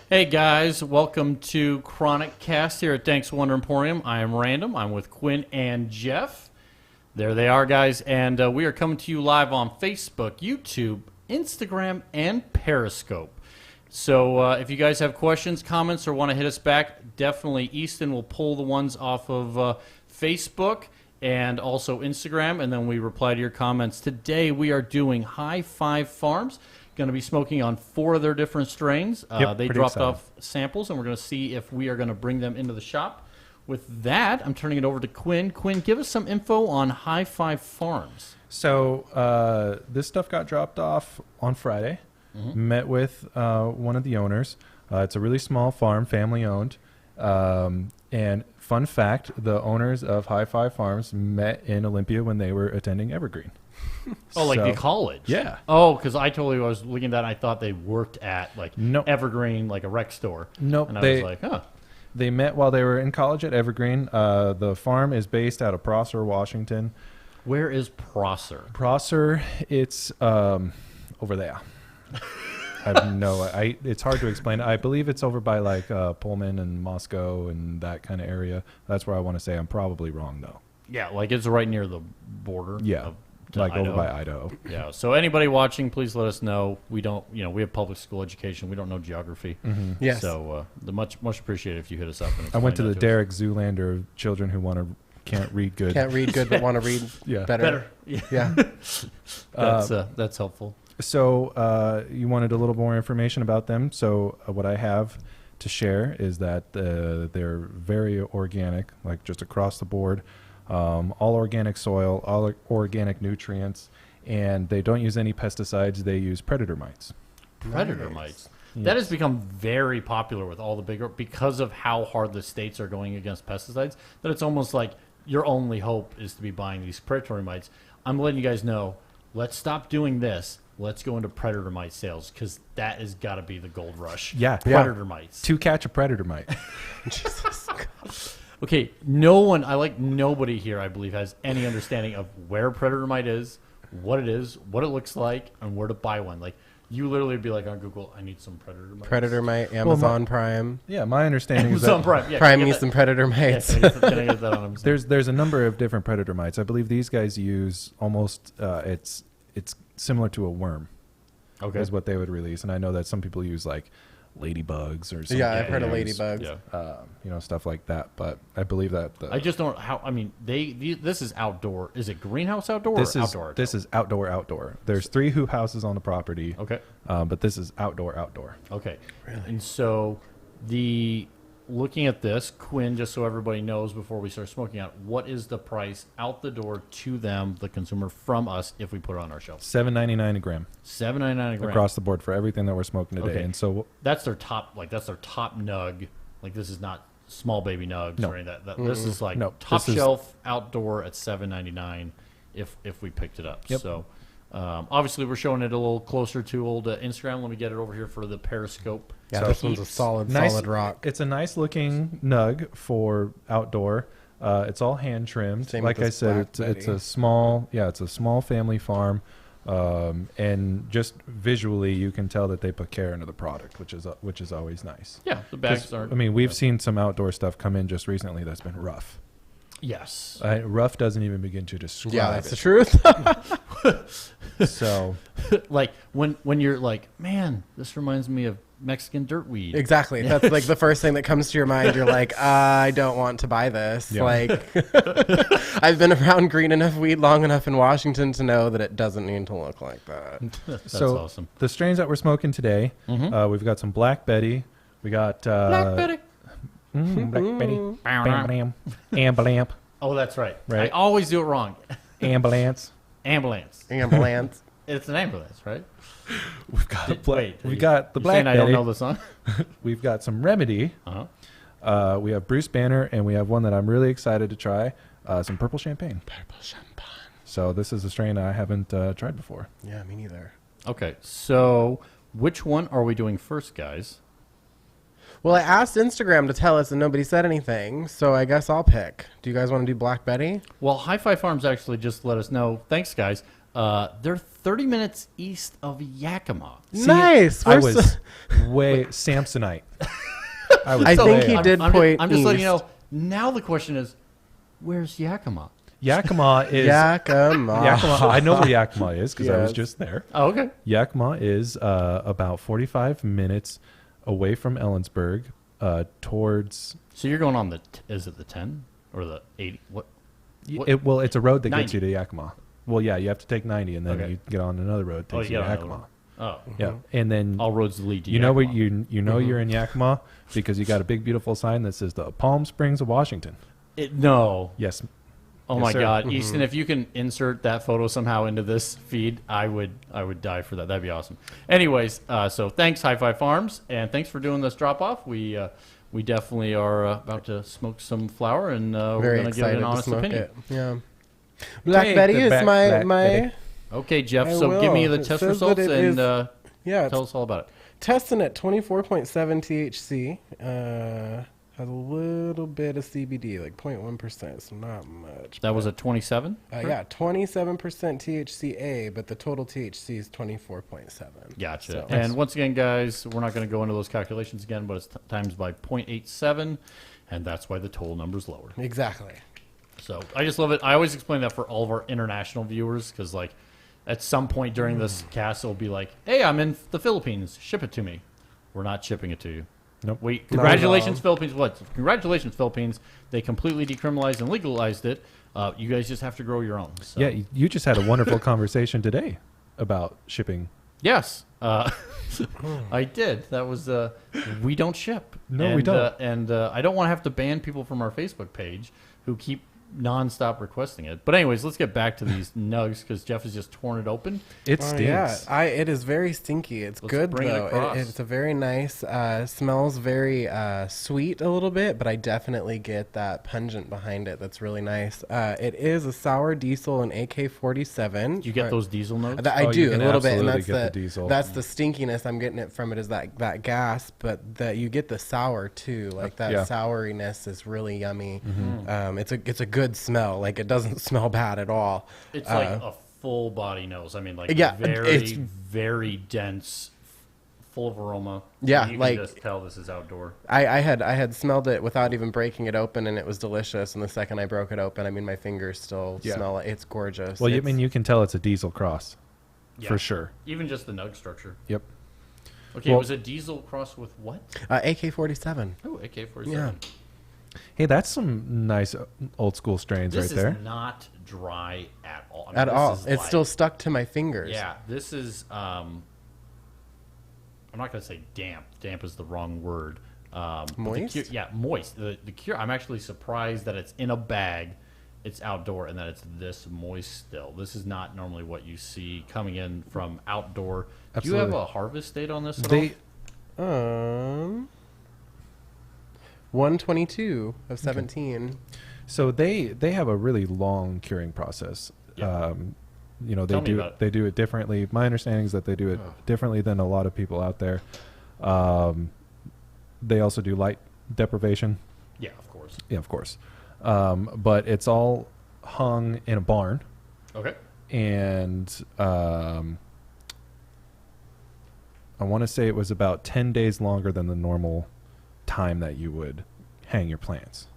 Hey guys, welcome to Chronicast here at Dank's Wonder Emporium. I am Random. I'm with Quinn and Jeff. There they are, guys, and we are coming to you live on Facebook, YouTube, Instagram, and Periscope. So if you guys have questions, comments, or want to hit us back, definitely Easton will pull the ones off of Facebook and also Instagram, and then we reply to your comments. Today we are doing High Five Farms. Going to be smoking on 4 of their different strains. They dropped off samples, and we're going to see if we are going to bring them into the shop. With that, I'm turning it over to Quinn. Quinn, give us some info on High Five Farms. So this stuff got dropped off on Friday. Met with one of the owners. It's a really small farm, family-owned. And fun fact, the owners of High Five Farms met in Olympia when they were attending Evergreen. Oh, like the college? Yeah. Oh, because I totally was looking at that and I thought they worked at like Evergreen, like a rec store. Nope. And I was like, huh. They met while they were in college at Evergreen. The farm is based out of Prosser, Washington. Where is Prosser? Prosser, it's over there. It's hard to explain. I believe it's over by like Pullman and Moscow and that kind of area. That's where I want to say. I'm probably wrong though. Yeah, like it's right near the border. Yeah. Like Idaho. over by Idaho. Yeah. So anybody watching, please let us know. We don't, we have public school education. We don't know geography. Yes. So much appreciated if you hit us up. And I went to explain the that Derek Zoolander of children who can't read good. Can't read good, but want to read better. Yeah. That's helpful. So you wanted a little more information about them. So what I have to share is that they're very organic, like just across the board. All organic soil, all organic nutrients, and they don't use any pesticides. They use predator mites. Predator mites. Yes. That has become very popular with all the bigger, because of how hard the states are going against pesticides, that it's almost like your only hope is to be buying these predatory mites. I'm letting you guys know, let's stop doing this. Let's go into predator mite sales, because that has got to be the gold rush. Yeah. Predator mites. To catch a predator mite. Jesus God. Okay, nobody here, I believe, has any understanding of where predator mite is, what it looks like, and where to buy one. Like, you literally would be like on Google, I need some predator mites. Predator mite, Amazon Prime. Yeah, my understanding is Amazon that Prime. Yeah, Prime me some predator mites. Can I get that on Amazon? there's a number of different predator mites. I believe these guys use almost it's similar to a worm. Okay. Is what they would release, and I know that some people use like ladybugs or something. Yeah, I've heard of ladybugs. Yeah. Stuff like that. But I believe that I just don't how. I mean, this is outdoor. Is it greenhouse outdoor or outdoor? This is outdoor. There's 3 hoop houses on the property. Okay. But this is outdoor. Okay. Really? And so looking at this, Quinn, just so everybody knows before we start smoking out, what is the price out the door to them, the consumer, from us, if we put it on our shelf? $7.99 a gram. $7.99 a gram across the board for everything that we're smoking today. Okay. And so that's their top. Like that's their top nug. Like this is not small baby nugs or any of that. This is like top shelf outdoor at $7.99 if we picked it up. Yep. So obviously we're showing it a little closer to old Instagram. Let me get it over here for the Periscope. Yeah, So this one's a solid rock. It's a nice looking nug for outdoor. It's all hand trimmed. Same like with I this said, Black it's a small family farm. And just visually, you can tell that they put care into the product, which is always nice. Yeah, the bags aren't. I mean, we've seen some outdoor stuff come in just recently that's been rough. Yes. Rough doesn't even begin to describe. Yeah, that's it. the truth. So, like when you're like, man, this reminds me of Mexican dirtweed. Exactly. That's like the first thing that comes to your mind. You're like, I don't want to buy this. Yeah. Like, I've been around green enough weed long enough in Washington to know that it doesn't need to look like that. That's so awesome. The strains that we're smoking today, we've got some Black Betty. We got Black Betty. Black Betty. Bam, Ambulamp. Oh, that's right. Right. I always do it wrong. Ambulance. Ambulance. Ambulance. It's an ambulance, right? We've got we you- got the you're Black saying Betty. I don't know the song. We've got some Remedy. Uh-huh. We have Bruce Banner, and we have one that I'm really excited to try, some Purple Champagne. Purple champagne. So this is a strain I haven't tried before. Yeah, me neither. Okay, so which one are we doing first, guys? Well, I asked Instagram to tell us and nobody said anything, so I guess I'll pick. Do you guys want to do Black Betty? Well, High Five Farms actually just let us know. Thanks, guys. They're 30 minutes east of Yakima. Nice. I was way Samsonite. I think he did point I'm just letting you east. know. Now the question is, where's Yakima? Yakima is Yakima. I know where Yakima is because I was Yes. just there. Oh, okay. Yakima is about 45 minutes away from Ellensburg, towards. So you're going on is it the 10 or the 80? What? Well, it's a road that 90. gets you to Yakima. Well, yeah, you have to take 90, and then Okay. you get on another road that takes you to Yakima. Oh, Yeah, and then all roads lead to you know Yakima. what you know you're in Yakima because you got a big beautiful sign that says the Palm Springs of Washington. No. Yes. Oh Yes, my sir. God, Easton! If you can insert that photo somehow into this feed, I would die for that. That'd be awesome. Anyways, so thanks, High Five Farms, and thanks for doing this drop off. We definitely are about to smoke some flour, and we're Very gonna give it excited an to honest smoke opinion. it. Yeah. Black Take Betty the is back, my Black Betty. Okay, Jeff. I So give me will. the It test says that results it and is- yeah. tell us all about it. Testing at 24.7 THC. Has a little bit of CBD, like 0.1%, so not much. That was a 27. Yeah, 27% THCA, but the total THC is 24.7. Gotcha. So- And once again, guys, we're not going to go into those calculations again, but it's times by 0.87, and that's why the total number's lower. Exactly. So I just love it. I always explain that for all of our international viewers because, like, at some point during this cast, it'll be like, "Hey, I'm in the Philippines. Ship it to me." We're not shipping it to you. Nope. Wait, congratulations, Philippines. What? Congratulations, Philippines. They completely decriminalized and legalized it. You guys just have to grow your own. So. Yeah, you just had a wonderful conversation today about shipping. Yes. I did. That was we don't ship. No, and, we don't. And I don't want to have to ban people from our Facebook page who keep nonstop requesting it. But anyways, let's get back to these nugs because Jeff has just torn it open. It stinks. Yeah, it is very stinky. It's Let's good bring it though. across. It's a very nice. Smells very sweet a little bit, but I definitely get that pungent behind it. That's really nice. It is a sour diesel and AK-47. Do you get those diesel notes? I Oh, you do a can little bit, and absolutely that's get the diesel. that's the stinkiness I'm getting it from. It is that gas, but that you get the sour too. Like that Yeah. souriness is really yummy. It's a good smell. Like it doesn't smell bad at all. It's like a full body nose. I mean, like Yeah, very, very dense, full of aroma. Yeah, you like- can just tell this is outdoor. I had smelled it without even breaking it open, and it was delicious. And the second I broke it open, I mean, my fingers still Yeah. smell it. It's gorgeous. Well, I It's- mean, you can tell it's a diesel cross Yeah. for sure. Even just the nug structure. Yep. Okay, Well- was a diesel cross with what? AK-47. Oh, AK-47. Yeah. Hey, that's some nice old school strains This right there. is not dry at all. I mean, At this all, is it's like- still stuck to my fingers. Yeah, this is. I'm not going to say damp. Damp is the wrong word. But the Moist? yeah, moist. The cure. I'm actually surprised that it's in a bag, it's outdoor, and that it's this moist still. This is not normally what you see coming in from outdoor. Do you have Absolutely. a harvest date on this? At They 122 of 17. so they have a really long curing process. Yeah. You know, Tell me about it. they do it differently. My understanding is that they do it differently than a lot of people out there. They also do light deprivation. Yeah, of course. Yeah, of course. But it's all hung in a barn, Okay. and I want to say it was about 10 days longer than the normal time that you would hang your plants.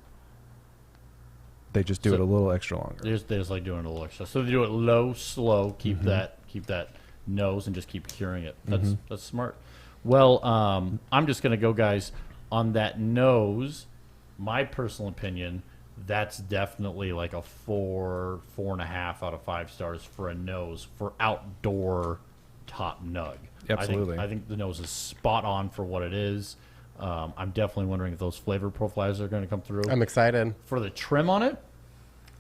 They just do So it a little extra longer. They just like doing it a little extra. So they do it low, slow. Mm-hmm. Keep that nose, and just keep curing it. That's smart. Well, I'm just gonna go, guys, on that nose. My personal opinion, that's definitely like a 4.5 out of 5 stars for a nose for outdoor top nug. Absolutely. I think the nose is spot on for what it is. I'm definitely wondering if those flavor profiles are going to come through. I'm excited. For the trim on it,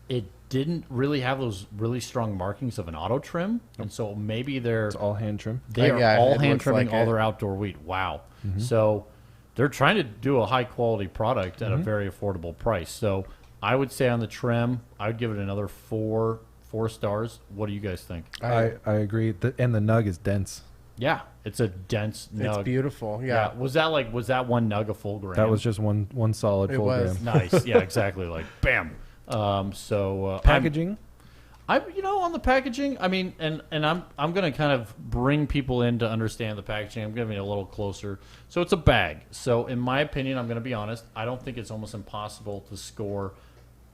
it didn't really have those really strong markings of an auto trim, and so maybe It's all hand trim. they are Yeah, all it hand looks trimming like all it. their outdoor wheat. Wow! So they're trying to do a high quality product at a very affordable price. So I would say on the trim, I would give it another 4 stars. What do you guys think? I agree. And the nug is dense. Yeah, it's a dense nug. It's beautiful. Yeah. Was that one nug a full gram? That was just one solid It full was. gram. nice. Yeah, exactly. Like bam. So Packaging. On the packaging, I mean, and I'm going to kind of bring people in to understand the packaging. I'm going to be a little closer. So it's a bag. So in my opinion, I'm going to be honest, I don't think it's almost impossible to score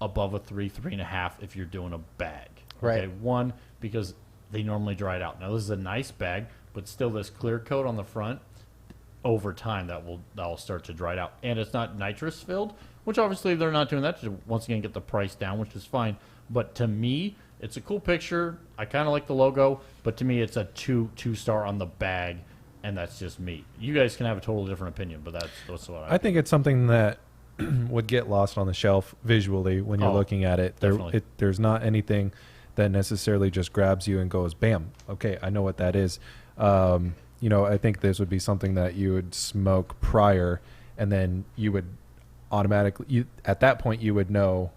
above a 3.5 if you're doing a bag. Right. Okay? One, because they normally dry it out. Now this is a nice bag, but still this clear coat on the front, over time that will start to dry it out. And it's not nitrous filled, which obviously they're not doing that to once again get the price down, which is fine. But to me, it's a cool picture. I kind of like the logo, but to me, it's a two-star on the bag, and that's just me. You guys can have a totally different opinion, but that's what I think it's something that would get lost on the shelf visually when you're looking at it. There's not anything that necessarily just grabs you and goes, bam, okay, I know what that is. I think this would be something that you would smoke prior, and then you would automatically, at that point, you would know.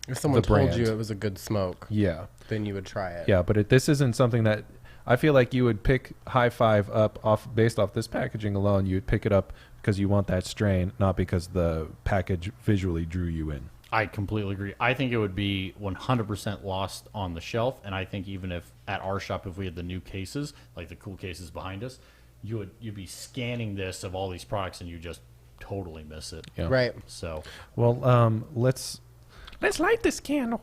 If someone told you it was a good smoke, then you would try it. Yeah, but this isn't something that I feel like you would pick High Five up based off this packaging alone. You would pick it up because you want that strain, not because the package visually drew you in. I completely agree. I think it would be 100% lost on the shelf, and I think even if at our shop, if we had the new cases, like the cool cases behind us, you'd be scanning this of all these products, and you just totally miss it. Yeah. Right. So, well, let's light this candle.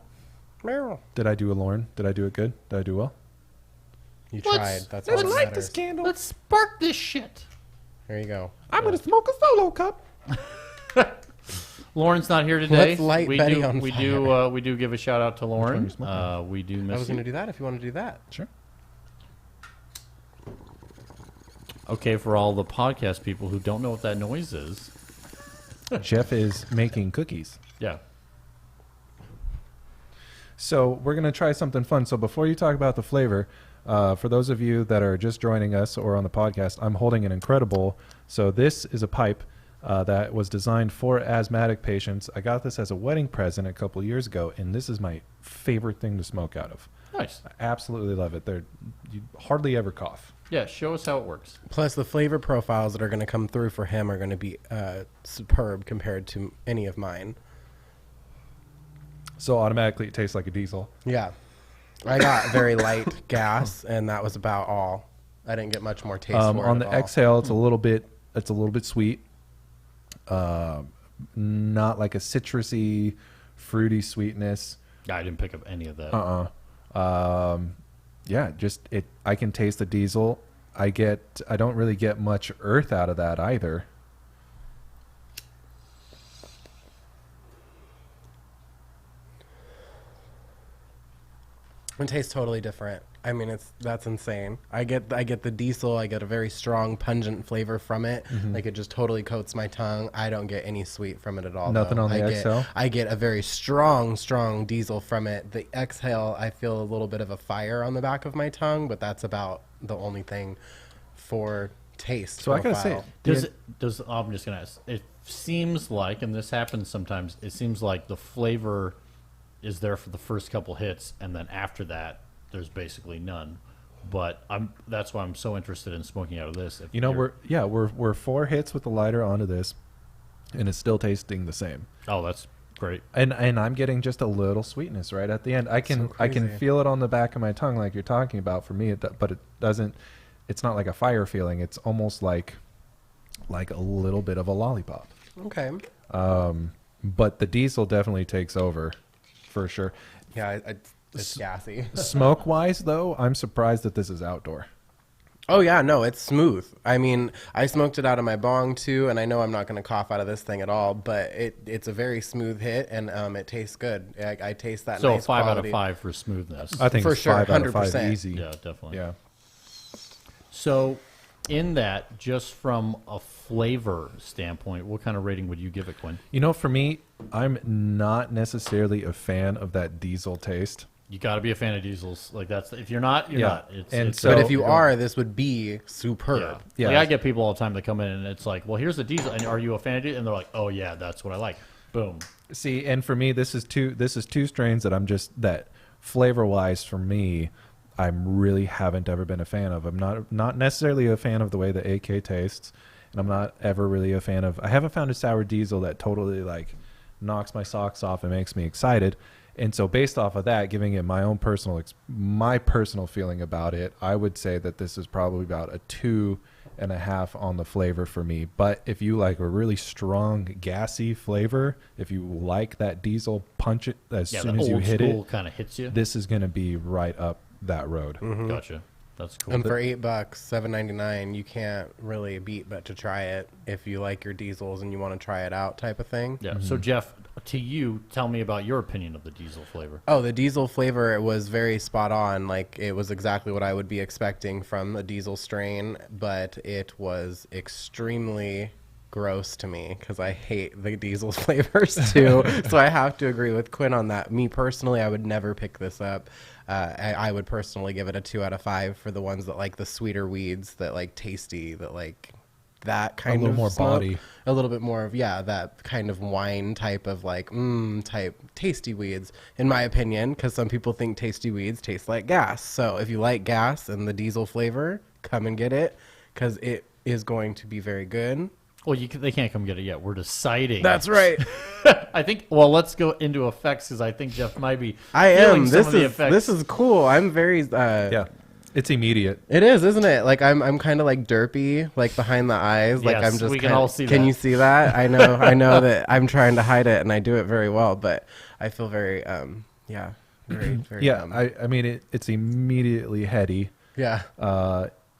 Did I do a Lauren? Did I do it good? Did I do well? You tried. That's all let's that light matters. this candle. Let's spark this shit. There you go. I'm gonna smoke a solo cup. Lauren's not here today. Let's light Betty on fire. We do give a shout out to Lauren. Which We do miss I was you. going to do that if you want to do that. Sure. Okay, for all the podcast people who don't know what that noise is. Jeff is making cookies. Yeah. So we're going to try something fun. So before you talk about the flavor, for those of you that are just joining us or on the podcast, I'm holding an Incredible. So this is a pipe that was designed for asthmatic patients. I got this as a wedding present a couple years ago, and this is my favorite thing to smoke out of. Nice. I absolutely love it. You hardly ever cough. Yeah, show us how it works. Plus, the flavor profiles that are going to come through for him are going to be superb compared to any of mine. So automatically it tastes like a diesel. Yeah. I got very light gas, and that was about all. I didn't get much more taste for it on the at all. exhale, it's a little bit sweet. Not like a citrusy, fruity sweetness. I didn't pick up any of that. Yeah, just it. I can taste the diesel. I don't really get much earth out of that either. It tastes totally different. I mean, that's insane. I get the diesel. I get a very strong, pungent flavor from it. Mm-hmm. Like it just totally coats my tongue. I don't get any sweet from it at all. Nothing though. on the exhale? I get a very strong diesel from it. The exhale, I feel a little bit of a fire on the back of my tongue, but that's about the only thing for taste. So profile. I gotta say, I'm just gonna ask. It seems like, and this happens sometimes. It seems like the flavor is there for the first couple hits, and then after that, there's basically none. But that's why I'm so interested in smoking out of this. we're 4 hits with the lighter onto this, and it's still tasting the same. Oh, that's great. And I'm getting just a little sweetness right at the end. I can feel it on the back of my tongue like you're talking about. For me, but it doesn't. It's not like a fire feeling. It's almost like a little bit of a lollipop. Okay. But the diesel definitely takes over, for sure. Yeah, it's gassy. Smoke wise, though, I'm surprised that this is outdoor. Oh, yeah, no, it's smooth. I mean, I smoked it out of my bong, too, and I know I'm not going to cough out of this thing at all, but it's a very smooth hit, and it tastes good. I taste that nice So 5 quality. out of 5 for smoothness. I think For it's sure, 5 out of 5 100%. easy. Yeah, definitely. Yeah. So in that, just from a flavor standpoint, what kind of rating would you give it, Quinn? For me, I'm not necessarily a fan of that diesel taste. You got to be a fan of diesels. Like that's if you're not, you're Yeah. not. And But if So- you are, this would be superb. yeah. Yeah. Like I get people all the time that come in and it's like, well, here's the diesel, and are you a fan of it? And they're like, oh yeah, that's what I like. Boom. See, and for me, this is two strains that flavor wise for me, I really haven't ever been a fan of. I'm not necessarily a fan of the way the AK tastes, and I'm not ever really a fan of. I haven't found a sour diesel that totally like knocks my socks off and makes me excited. And so based off of that, giving it my own my personal feeling about it, I would say that this is probably about a 2.5 on the flavor for me. But if you like a really strong gassy flavor, if you like that diesel punch it as soon as you hit it, kind of hits you. this is going to be right up that road. Gotcha. That's cool. And for $8, $7.99, you can't really beat but to try it if you like your diesels and you want to try it out type of thing. Yeah. So Jeff, to you, tell me about your opinion of the diesel flavor. Oh, the diesel flavor was very spot on. Like, it was exactly what I would be expecting from a diesel strain, but it was extremely gross to me because I hate the diesel flavors too. So I have to agree with Quinn on that. Me personally, I would never pick this up. I would personally give it a 2 out of 5 for the ones that like the sweeter weeds, that like tasty, that like that kind of a little more smoke. body, a little bit more of that kind of wine type of like type tasty weeds, in my opinion, because some people think tasty weeds taste like gas. So if you like gas and the diesel flavor, come and get it because it is going to be very good. Well, they can't come get it yet. We're deciding. That's right. I think. Well, let's go into effects because I think Jeff might be. I am. Some of the effects. This is cool. I'm very. yeah, it's immediate. It is, isn't it? Like I'm kind of like derpy, like behind the eyes. Like Yes, I'm just. we can all see Can that. you see that? I know that I'm trying to hide it, and I do it very well. But I feel very very. Yeah, I mean it's immediately heady. Yeah.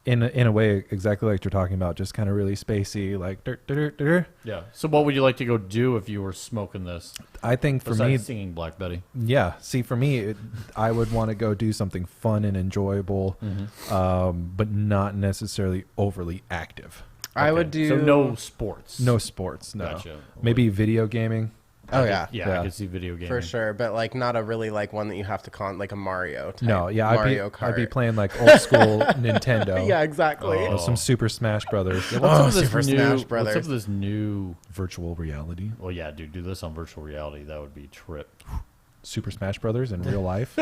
In a way exactly like you're talking about, just kind of really spacey, like dirt, dirt, dirt, dirt. Yeah. So, what would you like to go do if you were smoking this? I think for Besides me, singing Black Betty. yeah. See, for me, I would want to go do something fun and enjoyable, but not necessarily overly active. I would do. So no sports. No sports, no. Gotcha. Maybe video gaming. Oh yeah. Yeah, I could see video gaming For sure, but like not a really like one that you have to like a Mario type. No, yeah, Mario Kart. I'd be playing like old school Nintendo. Yeah, exactly. Oh. Some Super Smash Brothers. Yeah, what's up with this Super new, Smash What's Brothers. up with this new? Virtual reality. Well, yeah, dude, do this on virtual reality. That would be a trip. Super Smash Brothers in real life.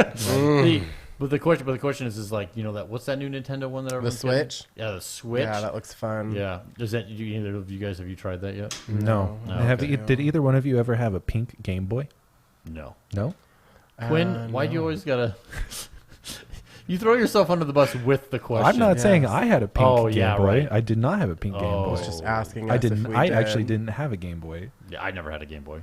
But the question is like, you know, that what's that new Nintendo one that The everyone's getting? Switch. Yeah, the Switch. Yeah, that looks fun. Yeah. Does that? Either of you guys, have you tried that yet? No. No, Have okay. you, did either one of you ever have a pink Game Boy? No. No. Quinn, why do you always gotta? You throw yourself under the bus with the question. I'm not Yes. saying I had a pink Oh, Game yeah, Boy. right. I did not have a pink Game Oh. Boy. I was just asking. Us I if didn't. we I did. actually didn't have a Game Boy. Yeah, I never had a Game Boy.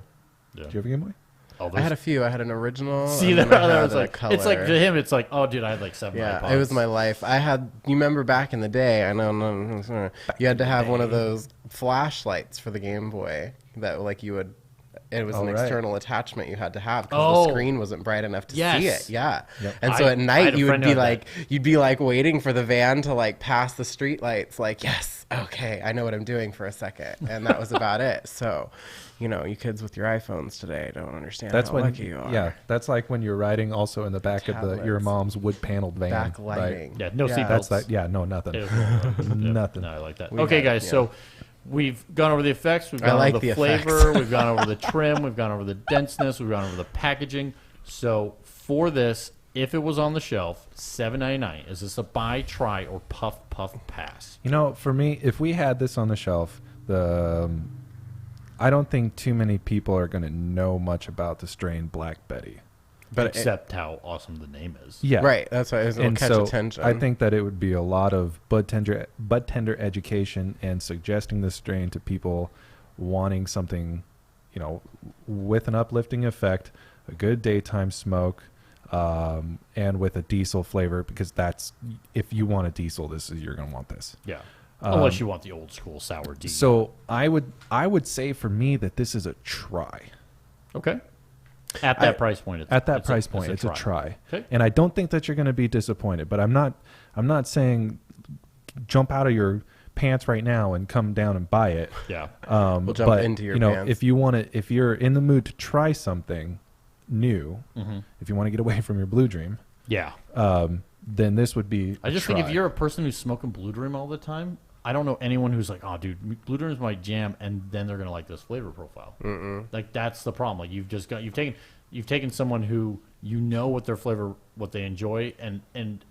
Yeah. Did you have a Game Boy? Oh, I had a few. I had an original. See, and that then I had was a like color. it's like to him. It's like, oh, dude, I had like 7 Yeah, iPods. it was my life. I had. You remember back in the day? I know. No, you had to have one of those flashlights for the Game Boy that, like, you would. It was an right. external attachment you had to have because the screen wasn't bright enough to Yes. see it. Yeah, Yep. and so I at had night a you would friend who be had like, that. you'd be like waiting for the van to like pass the street lights. Like, yes, okay, I know what I'm doing for a second, and that was about it. So, you know, you kids with your iPhones today don't understand That's how when. lucky you are. Yeah, that's like when you're riding also in the back of your Tablets. mom's wood paneled van. Right? Backlighting. Yeah, no Yeah. seatbelts. That's that. Yeah, no, nothing. It was yeah. Nothing. No, I like that. We Okay, had- guys. yeah. So we've gone over the effects. We've I gone like over the the flavor. effects. We've gone over the trim. We've gone over the denseness. We've gone over the packaging. So for this, if it was on the shelf, $7.99. Is this a buy, try, or puff pass? You know, for me, if we had this on the shelf, I don't think too many people are going to know much about the strain Black Betty. But Except how awesome the name is. Yeah, right, that's why it'll And catch so attention. I think that it would be a lot of bud tender education and suggesting the strain to people wanting something, you know, with an uplifting effect, a good daytime smoke, and with a diesel flavor, because that's, if you want a diesel, you're going to want this. Yeah. Unless you want the old school sour D. So I would say for me that this is a try. Okay. At that price point, it's It's a try. Okay. And I don't think that you're going to be disappointed. But I'm not saying jump out of your pants right now and come down and buy it. Yeah. We'll jump but, into your you know, pants. if you're in the mood to try something new, if you want to get away from your Blue Dream, Yeah. then this would be. I just think if you're a person who's smoking Blue Dream all the time, I don't know anyone who's like, oh, dude, Blue Dream is my jam, and then they're gonna like this flavor profile. Like that's the problem. Like you've taken someone who you know what their flavor, what they enjoy, and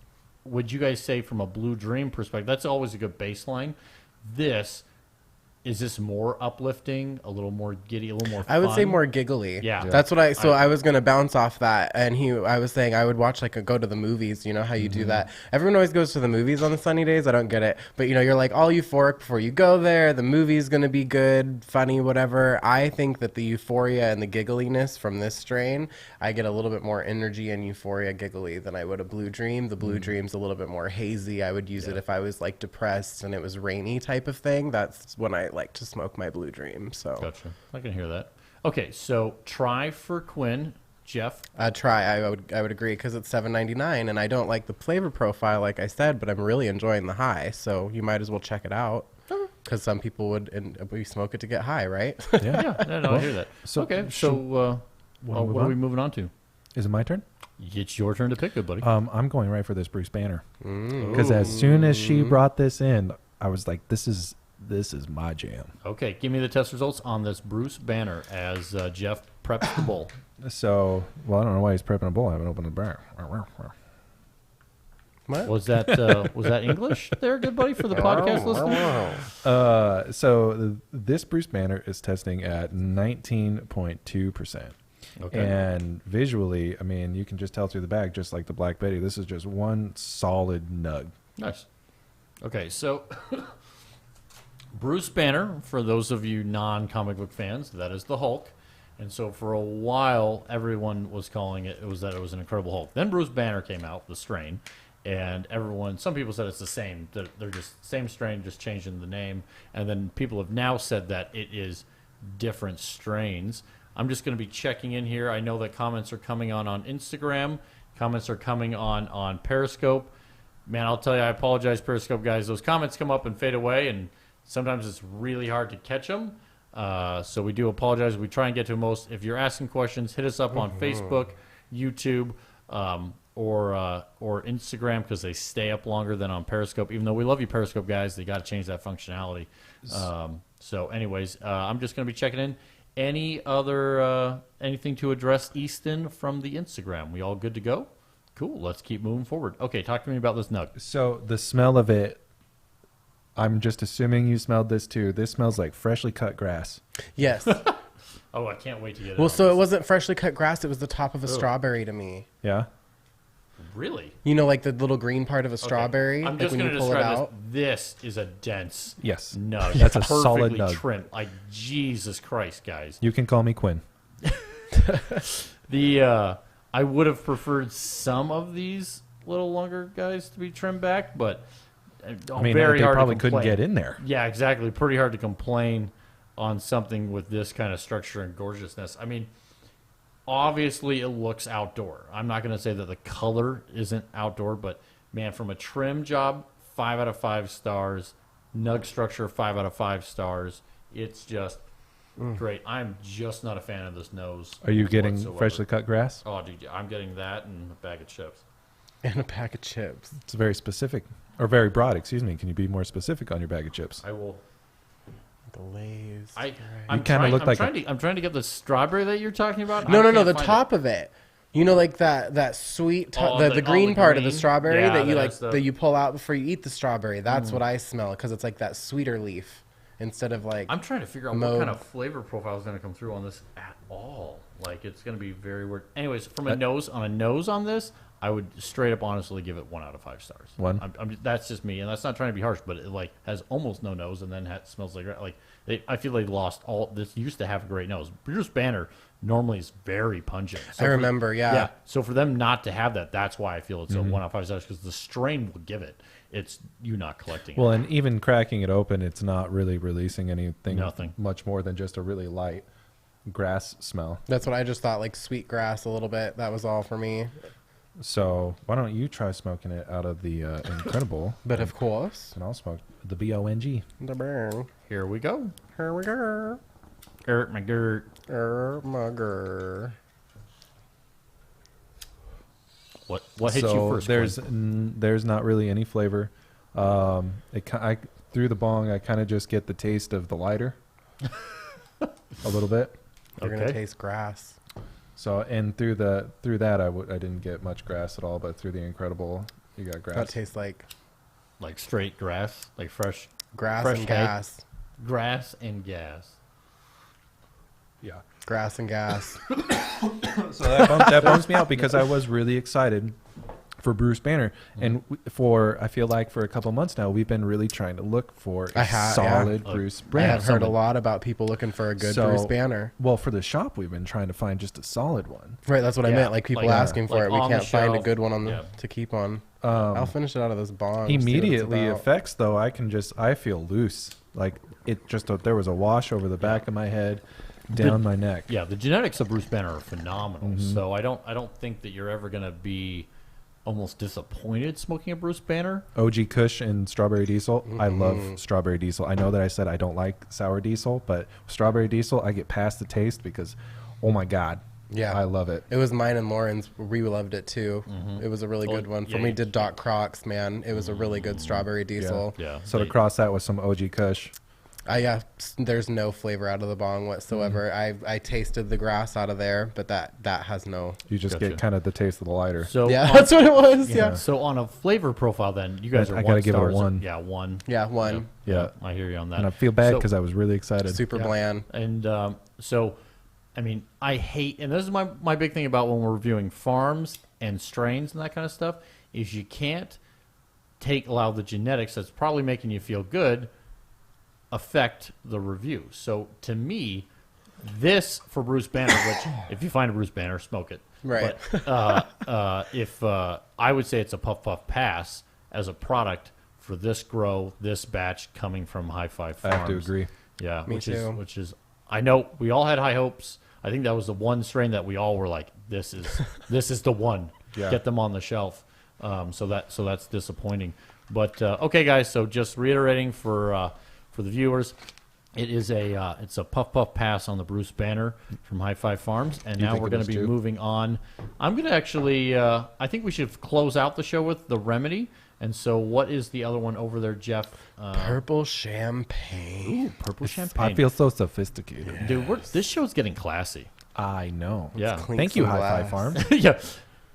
would you guys say from a Blue Dream perspective, that's always a good baseline. This Is this more uplifting, a little more giddy, a little more fun? I would say more giggly. Yeah. That's what I was going to bounce off that. And I was saying I would watch go to the movies. You know how you do that. Everyone always goes to the movies on the sunny days. I don't get it. But, you're like all euphoric before you go there. The movie's going to be good, funny, whatever. I think that the euphoria and the giggliness from this strain, I get a little bit more energy and euphoria giggly than I would a Blue Dream. The Blue Dream's a little bit more hazy. I would use it if I was depressed and it was rainy type of thing. That's when I like to smoke my Blue Dream. So Gotcha. I can hear that. Okay, so try for Quinn, Jeff. I would agree because it's $7.99 and I don't like the flavor profile like I said, but I'm really enjoying the high. So you might as well check it out because some people we smoke it to get high, right? Yeah, I hear that. So okay, so what are we moving on to? Is it my turn? It's your turn to pick, good buddy. I'm going right for this Bruce Banner because as soon as she brought this in, I was like, this is my jam. Okay, give me the test results on this Bruce Banner as Jeff preps the bowl. So, I don't know why he's prepping a bowl. I haven't opened the bar. What? Was that English there, good buddy, for the podcast listeners? So this Bruce Banner is testing at 19.2%. Okay. And visually, I mean, you can just tell through the bag, just like the Black Betty, this is just one solid nug. Nice. Okay, so Bruce Banner, for those of you non-comic book fans, that is the Hulk. And so for a while, everyone was calling it was an Incredible Hulk. Then Bruce Banner came out, the strain, and some people said it's the same. They're just same strain, just changing the name. And then people have now said that it is different strains. I'm just going to be checking in here. I know that comments are coming on Instagram. Comments are coming on Periscope. Man, I'll tell you, I apologize, Periscope guys. Those comments come up and fade away, and sometimes it's really hard to catch them. So we do apologize. We try and get to most. If you're asking questions, hit us up on Facebook, YouTube, or Instagram because they stay up longer than on Periscope. Even though we love you, Periscope guys, they got to change that functionality. So anyways, I'm just going to be checking in. Any other anything to address Easton from the Instagram? We all good to go? Cool. Let's keep moving forward. Okay, talk to me about this nug. So the smell of it, I'm just assuming you smelled this too. This smells like freshly cut grass. Yes. Oh, I can't wait to get it. Well, so it wasn't freshly cut grass. It was the top of a strawberry to me. Yeah. Really? Like the little green part of a strawberry. I'm just going to describe this. This is a dense nug. That's a solid nug. Trimmed. Like, Jesus Christ, guys. You can call me Quinn. I would have preferred some of these little longer guys to be trimmed back, but I mean, very they hard probably to couldn't complain. get in there. Yeah, exactly. Pretty hard to complain on something with this kind of structure and gorgeousness. I mean, obviously it looks outdoor. I'm not going to say that the color isn't outdoor, but man, from a trim job, 5 out of 5 stars. Nug structure, 5 out of 5 stars. It's just great. I'm just not a fan of this nose. Are you getting whatsoever. freshly cut grass? Oh, dude, I'm getting that and a bag of chips. And a pack of chips. It's very specific, or very broad, excuse me. Can you be more specific on your bag of chips? I will. Glaze. I'm kinda look like I'm trying to get the strawberry that you're talking about. No, the top of it. Like that sweet top, the green part of the strawberry that you that you pull out before you eat the strawberry. That's what I smell because it's like that sweeter leaf instead of like. I'm trying to figure out what kind of flavor profile is going to come through on this at all. Like it's going to be very weird. Anyways, from a nose on this, I would straight up honestly give it 1 out of 5 stars. That's just me, and that's not trying to be harsh, but it has almost no nose, and then smells like I feel they lost all. This used to have a great nose. Bruce Banner normally is very pungent. So I remember, yeah. So for them not to have that, that's why I feel it's a 1 out of 5 stars because the strain will give it. It's you not collecting. Well, and even cracking it open, it's not really releasing anything. Nothing. Much more than just a really light grass smell. That's what I just thought, like sweet grass a little bit. That was all for me. So why don't you try smoking it out of the Incredible? But of course. And I'll smoke the BONG. The burn. Here we go. Here we go. McGirt. Mugger. What hit you first? There's not really any flavor. Through the bong, I kind of just get the taste of the lighter, a little bit. You're gonna taste grass. So and through that I didn't get much grass at all, but through the Incredible you got grass. That tastes like straight grass, like fresh grass fresh and hay. gas. Grass and gas. Yeah. Grass and gas. So that bums me out because I was really excited for Bruce Banner, and I feel like for a couple months now we've been really trying to look for a solid Bruce I Banner. have heard a lot about people looking for a good Bruce Banner. Well, for the shop, we've been trying to find just a solid one. Right, that's what I meant. Like people asking for it. We on can't the find a shelf. good one on to keep on. I'll finish it out of this bong. Immediately affects though. I feel loose. Like it just there was a wash over the back of my head, down my neck. Yeah, the genetics of Bruce Banner are phenomenal. So I don't think that you're ever gonna be almost disappointed smoking a Bruce Banner. OG Kush and Strawberry Diesel. I love Strawberry Diesel. I know that I said I don't like Sour Diesel, but Strawberry Diesel, I get past the taste because, oh my God. Yeah. I love it. It was mine and Lauren's. We loved it too. It was a really good one. When we did Doc Crocs, man, it was a really good Strawberry Diesel. Yeah. So to cross that with some OG Kush. There's no flavor out of the bong whatsoever. I tasted the grass out of there, but that has no. You just get kind of the taste of the lighter. So that's what it was. Yeah. So on a flavor profile, then you guys are. I gotta give it a 1. Yeah, 1. Yeah, 1. Yeah. I hear you on that. And I feel bad because I was really excited. Super bland. And so, I mean, I hate, and this is my big thing about when we're reviewing farms and strains and that kind of stuff, is you can't allow the genetics that's probably making you feel good affect the review. So to me, this for Bruce Banner, which if you find a Bruce Banner, smoke it. Right. But if I would say it's a puff pass as a product for this grow, this batch coming from High Five Farms. I have to agree. Yeah, Me too. Which is I know we all had high hopes. I think that was the one strain that we all were like, this is the one. Yeah. Get them on the shelf. So that's disappointing. But okay, guys. So just reiterating for the viewers, it's a puff pass on the Bruce Banner from High Five Farms, and now we're going to be moving on. I'm going to actually, I think we should close out the show with the Remedy. And so, what is the other one over there, Jeff? Purple Champagne. Ooh, Purple Champagne. I feel so sophisticated. Yeah. Dude, this show's getting classy. I know. Yeah. Thank you, High Five Farms. Yeah.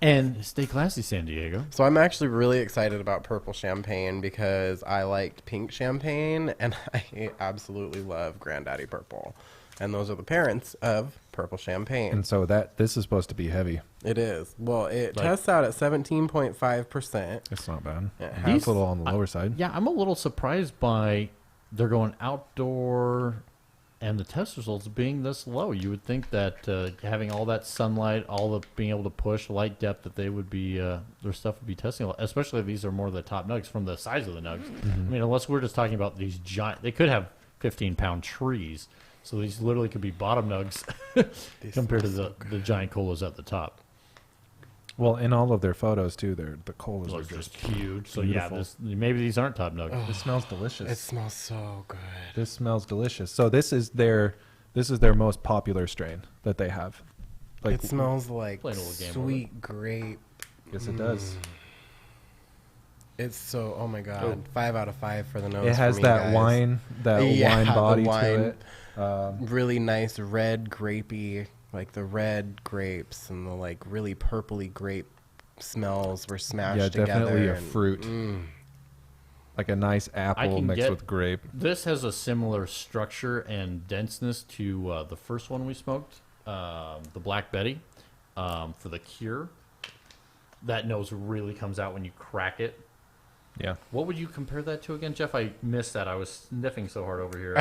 And stay classy, San Diego. So I'm actually really excited about Purple Champagne because I liked Pink Champagne and I absolutely love Granddaddy Purple. And those are the parents of Purple Champagne. And so this is supposed to be heavy. It is. Well, it tests out at 17.5%. It's not bad. It's a little on the lower side. Yeah, I'm a little surprised by they're going outdoor and the test results being this low. You would think that having all that sunlight, being able to push light depth, that they would be their stuff would be testing a lot. Especially if these are more of the top nugs from the size of the nugs. I mean, unless we're just talking about these giant, they could have 15-pound trees. So these literally could be bottom nugs compared to the giant colas at the top. Well, in all of their photos too, the colas are Just huge. beautiful. So yeah, maybe these aren't top nugs. This smells delicious. It smells so good. This smells delicious. So this is their most popular strain that they have. Like, it smells like Play a little game sweet grape. Yes, it does. It's so, oh my God. 5 out of 5 for the nose. It has for me, that guys. wine the body wine. to it. Really nice red grapey, like the red grapes and the like really purpley grape smells were smashed together. Yeah, definitely a fruit. Like a nice apple mixed with grape. This has a similar structure and denseness to the first one we smoked, the Black Betty, for the Cure. That nose really comes out when you crack it. Yeah. What would you compare that to again, Jeff? I missed that. I was sniffing so hard over here.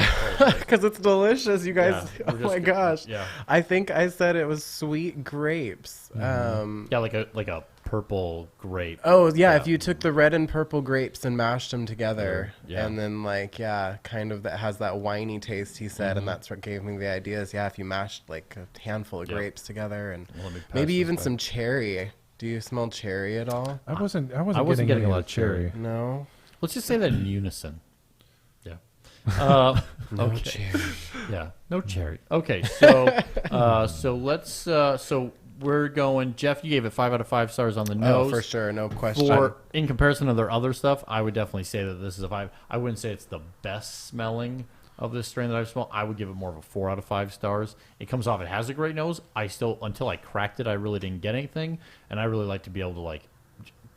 Because it's delicious, you guys. Yeah, oh my gosh. Yeah. I think I said it was sweet grapes. Yeah, like a purple grape. Oh yeah, if you took the red and purple grapes and mashed them together, Yeah. and then kind of that has that winey taste. He said, and that's what gave me the ideas. Yeah, if you mashed like a handful of grapes together, and Let me pass maybe this even back. some cherry. Do you smell cherry at all? I wasn't wasn't getting a lot of cherry. No. Let's just say that in unison. Yeah. No okay. cherry. Yeah. No cherry. Okay. So let's. So we're going. Jeff, you gave it 5 out of 5 stars on the nose. Oh, for sure, no question. In comparison to their other stuff, I would definitely say that this is a 5. I wouldn't say it's the best smelling of this strain that I've smelled. I would give it more of a 4 out of 5 stars. It comes off. It has a great nose. Until I cracked it, I really didn't get anything, and I really like to be able to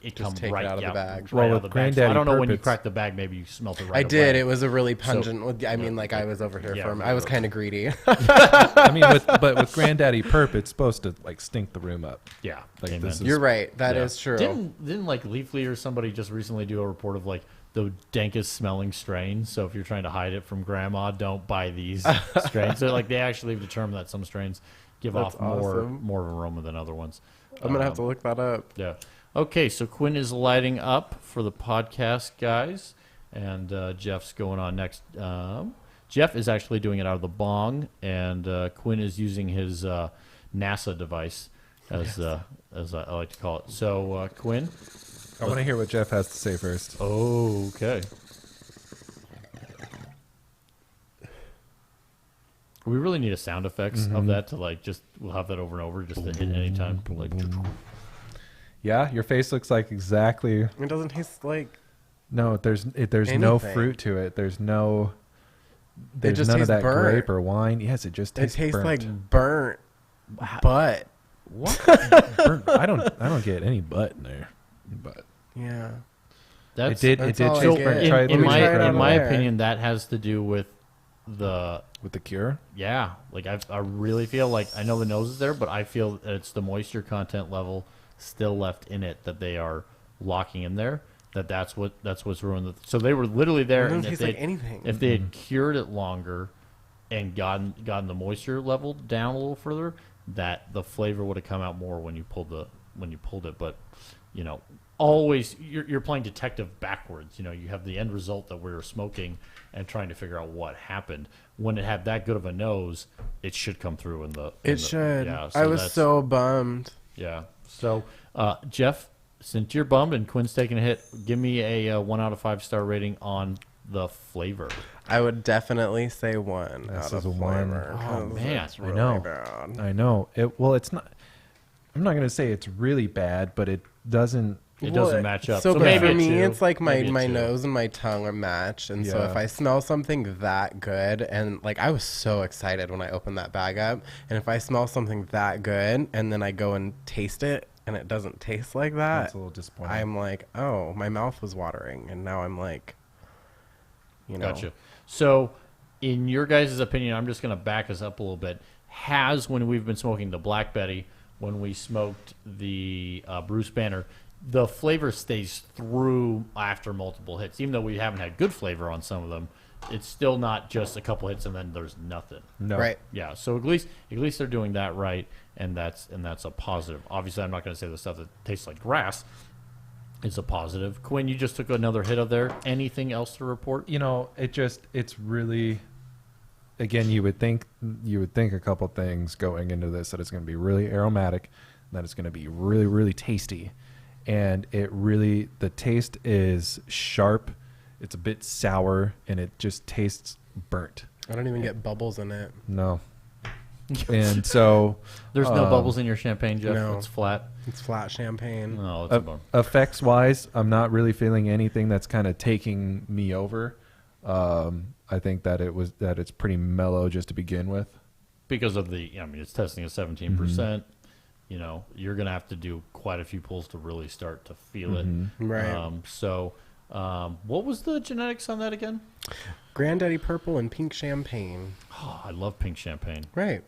it Just comes take it right out of the bag. Right Well, out with of the bag. So Granddaddy I don't know when you Purpose- crack the bag. Maybe you smelt it right I did. away. It was a really pungent. I mean, like I was over here yeah, for. I was kind of greedy. I mean, but with Granddaddy Perp, it's supposed to like stink the room up. Yeah, Like, amen. this is- You're right. That is Yeah. true. Didn't like Leafly or somebody just recently do a report of like the dankest smelling strains? So if you're trying to hide it from grandma, don't buy these strains. So like they actually have determined that some strains give That's off awesome. more aroma than other ones. I'm gonna have to look that up. Yeah. Okay, so Quinn is lighting up for the podcast, guys, and Jeff's going on next. Jeff is actually doing it out of the bong, and Quinn is using his NASA device, as I like to call it. So, Quinn. I want to hear what Jeff has to say first. Okay. We really need a sound effects of that to like just we'll have that over and over just to hit anytime. Like, Yeah, your face looks like exactly. It doesn't taste like. No, there's no Anything. fruit to it. There's no. It There's just none of tastes that burnt. grape or wine. Yes, it just It tastes. tastes burnt. like burnt butt. What? Burnt- I don't get any butt in there. But Yeah. that's it that's did all I taste get. burnt. in, Try in let me my try it out in out. my there. opinion, that has to do with the With the cure. yeah. Like I really feel like I know the nose is there, but I feel that it's the moisture content level still left in it that they are locking in there. That's what's ruined. So they were literally there, It doesn't and if taste like they anything. if they had cured it longer and gotten the moisture level down a little further, that the flavor would have come out more when you pulled it. But you know, always you're playing detective backwards. You know, you have the end result that we were smoking and trying to figure out what happened. When it had that good of a nose, it should come through in the. It should. Yeah, I was that's- so bummed. Yeah. So, Jeff, since you're bummed and Quinn's taking a hit, give me a 1 out of 5 star rating on the flavor. I would definitely say 1 This out is of a 1. flavor. Oh, 'cause man. it's I really know. bad. I know. It's not. I'm not gonna say it's really bad, but it doesn't. It doesn't match up. So, So but maybe for a me, 2. it's like my Maybe a 2. nose and my tongue are matched, and so Yeah. if I smell something that good, and like I was so excited when I opened that bag up, and if I smell something that good, and then I go and taste it, and it doesn't taste like that, That's a little disappointing. I'm like, oh, my mouth was watering, and now I'm like, you know, Gotcha. So, in your guys' opinion, I'm just going to back us up a little bit. Has, when we've been smoking the Black Betty, when we smoked the Bruce Banner, the flavor stays through after multiple hits. Even though we haven't had good flavor on some of them, it's still not just a couple hits and then there's nothing. No. right? Yeah, so at least they're doing that right, and that's a positive. Obviously, I'm not going to say the stuff that tastes like grass is a positive. Quinn, you just took another hit of there. Anything else to report? You know, it's really. Again, you would think a couple things going into this, that it's going to be really aromatic, that it's going to be really, really tasty, and the taste is sharp. It's a bit sour, and it just tastes burnt. I don't even get bubbles in it. No. And so There's no bubbles in your champagne, Jeff. no. It's flat. It's flat champagne. No, it's a bummer. effects wise, I'm not really feeling anything that's kind of taking me over. I think that it's pretty mellow just to begin with. Because of it's testing at 17%. You know, you're going to have to do quite a few pulls to really start to feel it. Right. What was the genetics on that again? Granddaddy Purple and Pink Champagne. Oh, I love pink champagne. Right.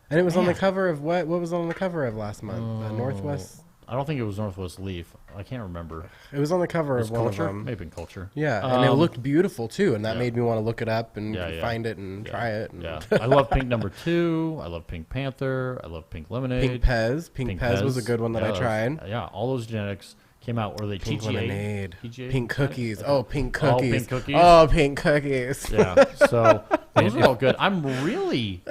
And it was on the Man. cover of what? What was on the cover of last month? Northwest. I don't think it was Northwest Leaf. I can't remember. It was on the cover Was of one Culture? of them. Maybe in Culture. Yeah, and it looked beautiful too, and that yeah. made me want to look it up and Yeah, yeah. find it and try it. And Yeah. I love Pink number 2. I love Pink Panther. I love Pink Lemonade. Pink Pez. Pink Pez was a good one that I tried. Yeah, all those genetics came out. Were they Pink TGA? lemonade. TGA? Pink cookies. Oh, pink Oh, cookies. pink cookies. Oh, pink cookies. Yeah. So those are all good. I'm really,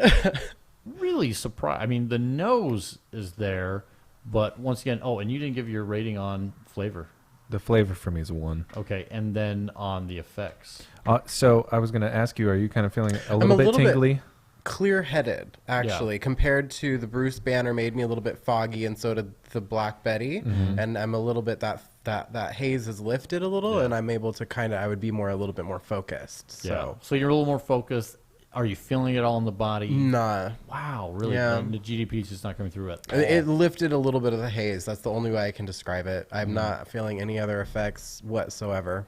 really surprised. I mean, the nose is there, but once again, and you didn't give your rating on flavor. The flavor for me is a 1. Okay, and then on the effects. So I was going to ask you, are you kind of feeling a a little bit little bit- tingly? Clear-headed, actually, compared to the Bruce Banner, made me a little bit foggy, and so did the Black Betty. And I'm a little bit that haze is lifted a little, and I'm able to I would be a little bit more focused. Yeah. So So you're a little more focused. Are you feeling it all in the body? Nah. Wow, really? Yeah. The GDP is just not coming through it. at all. It lifted a little bit of the haze. That's the only way I can describe it. I'm not feeling any other effects whatsoever.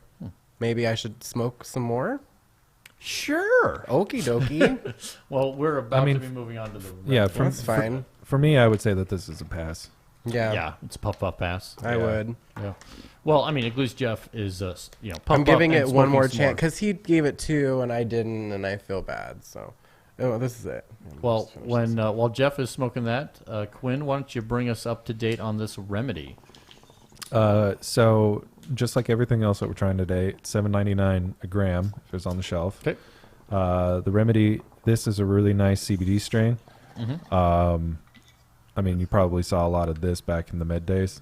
Maybe I should smoke some more? Sure. Okie dokie. Well, we're about mean, to be moving on to the Yeah, That's fine. For me, I would say that this is a pass. Yeah. it's puff pass. I would. Yeah. Well, I mean, at least Jeff is puff I'm giving and it one smoking more some chance because he gave it 2 and I didn't, and I feel bad. So, this is it. Well, while Jeff is smoking that, Quinn, why don't you bring us up to date on this remedy? So just like everything else that we're trying today, it's $7.99 a gram if it's on the shelf. Okay. The remedy, this is a really nice CBD strain. I mean, you probably saw a lot of this back in the med days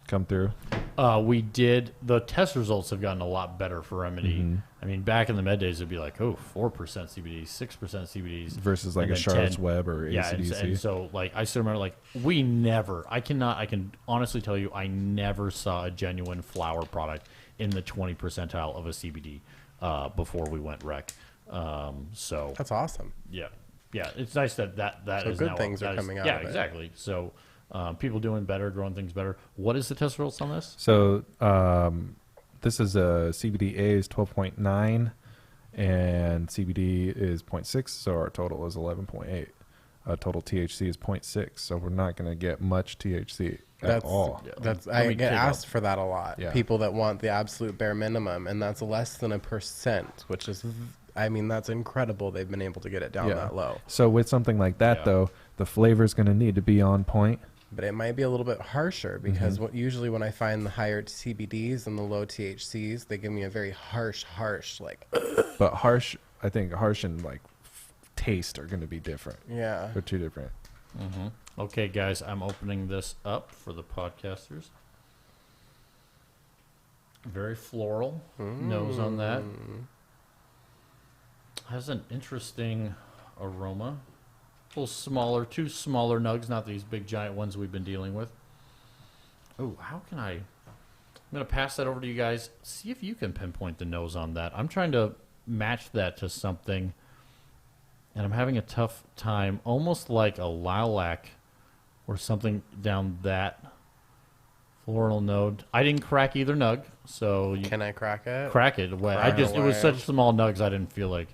come through. We did. The test results have gotten a lot better for remedy. I mean, back in the med days, it'd be like, 4% CBD, 6% CBDs. Versus like and a then Charlotte's 10. Web or Yeah, ACDC. and so, like, I still remember, like, I can honestly tell you, I never saw a genuine flower product in the 20 percentile of a CBD before we went rec. So That's awesome. yeah, it's nice that So is good now things that are is- coming out Yeah, of it. exactly. So people doing better, growing things better. What is the test results on this? So this is a CBD A is 12.9 and CBD is 0.6. So our total is 11.8. Total THC is 0.6. So we're not going to get much THC at all. I get asked for that a lot. Yeah. People that want the absolute bare minimum, and that's less than 1%, which is, I mean, that's incredible. They've been able to get it down that low. So with something like that, though, the flavor is going to need to be on point. But it might be a little bit harsher because usually when I find the higher CBDs and the low THCs, they give me a very harsh, like, But harsh, I think harsh and like taste are going to be different. yeah. They're two different. Okay, guys, I'm opening this up for the podcasters. Very floral nose on that. Has an interesting aroma. A little smaller, 2 smaller nugs, not these big giant ones we've been dealing with. Oh, how can I'm going to pass that over to you guys. See if you can pinpoint the nose on that. I'm trying to match that to something, and I'm having a tough time. Almost like a lilac or something down that floral node. I didn't crack either nug, so you Can I crack it? crack it. Well, I don't know it was why. such small nugs, I didn't feel like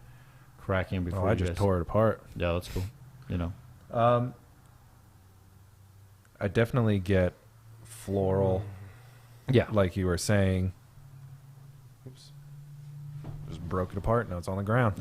cracking before. I you just guys. tore it apart. Yeah, that's cool. You know. I definitely get floral, Yeah. like you were saying. Oops. Just broke it apart. Now it's on the ground.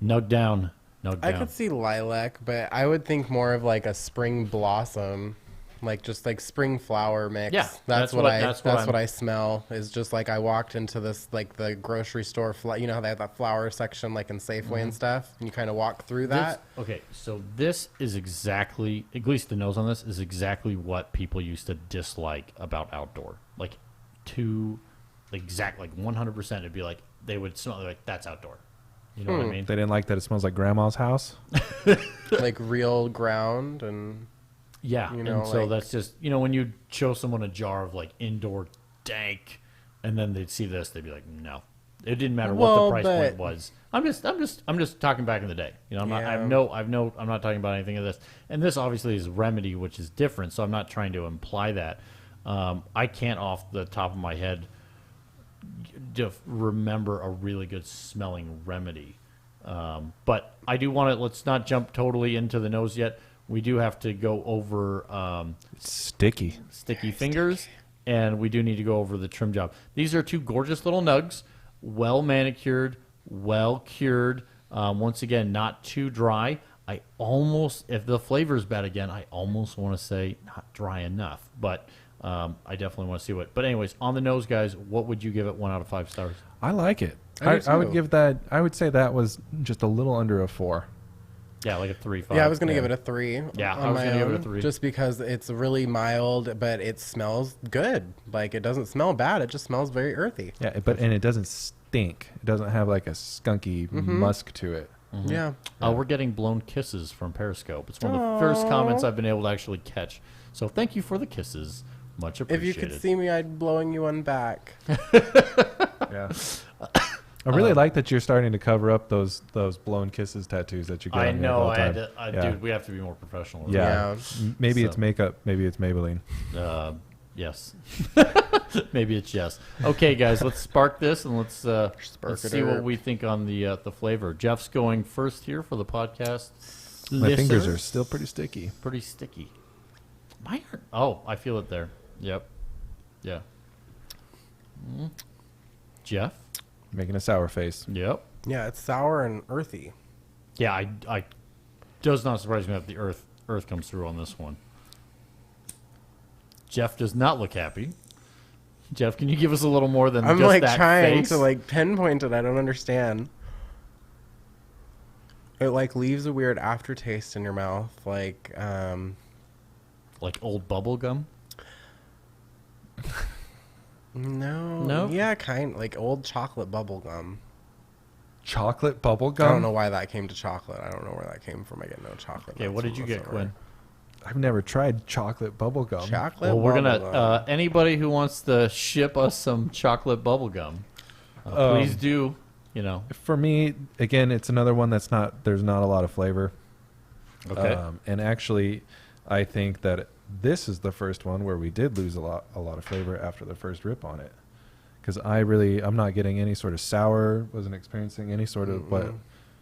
Nug down. Nug I down. could see lilac, but I would think more of like a spring blossom, like just like spring flower mix. Yeah, that's what I'm- I smell. Is just like I walked into this like the grocery store. You know how they have that flower section like in Safeway and stuff, and you kind of walk through that. Okay, so this is exactly, at least the nose on this is exactly what people used to dislike about outdoor. Like, like 100%. It'd be like they would smell like that's outdoor. You know what I mean? They didn't like that it smells like grandma's house. Like real ground and Yeah, You know, and so like- that's just, when you show someone a jar of like indoor dank, and then they'd see this, they'd be like, no, it didn't matter what Well, the price point but- was. I'm just talking back in the day. I'm not, Yeah. I'm not talking about anything of this. And this obviously is remedy, which is different. So I'm not trying to imply that. I can't off the top of my head remember a really good smelling remedy. But I do want to, let's not jump totally into the nose yet. We do have to go over It's sticky. sticky fingers, and we do need to go over the trim job. These are 2 gorgeous little nugs, well manicured, well cured. Once again, not too dry. I almost, if the flavor is bad again, I almost want to say not dry enough, but I definitely want to see what. But anyways, on the nose, guys, what would you give it 1 out of 5 stars? I like it. I do I would too. give that. I would say that was just a little under a 4. Yeah, like a 3-5. yeah, I was gonna give it a 3. Yeah, on I was my gonna give it a own, 3. just because it's really mild, but it smells good. Like it doesn't smell bad. It just smells very earthy. Yeah, and it doesn't stink. It doesn't have like a skunky musk to it. Yeah. We're getting blown kisses from Periscope. It's one of the first comments I've been able to actually catch. So thank you for the kisses. Much If appreciated. you could see me, I'd blowing you one back. Yeah. I really like that you're starting to cover up those blown kisses tattoos that you got. I on know. all the I had time. to, dude. We have to be more professional. with Yeah. Maybe it's So- makeup. Maybe it's Maybelline. that. Yes. Maybe it's yes. Okay, guys. Let's spark this and let's see what we think on the flavor. Jeff's going first here for the podcast. My fingers are Listeners. still pretty sticky. Pretty sticky. Mine are. Oh, I feel it there. Yep. Yeah. Jeff. Making a sour face. Yep. Yeah, it's sour and earthy. Yeah, I does not surprise me that the earth comes through on this one. Jeff does not look happy. Jeff, can you give us a little more than I'm just like that trying face? to like pinpoint it. I don't understand. It like leaves a weird aftertaste in your mouth, like Like old bubble gum? no, yeah, like old chocolate bubble gum. Chocolate bubble gum? I don't know why that came to chocolate. I don't know where that came from. I get no chocolate. Okay, what did you get, Quinn? I've never tried chocolate bubble gum. Chocolate. Well, we're bubble gonna gum. anybody who wants to ship us some chocolate bubble gum, please do. You know, For me, again, it's another one there's not a lot of flavor. okay. And actually, I think that this is the first one where we did lose a lot of flavor after the first rip on it. Because I'm not getting any sort of sour, wasn't experiencing any sort of what.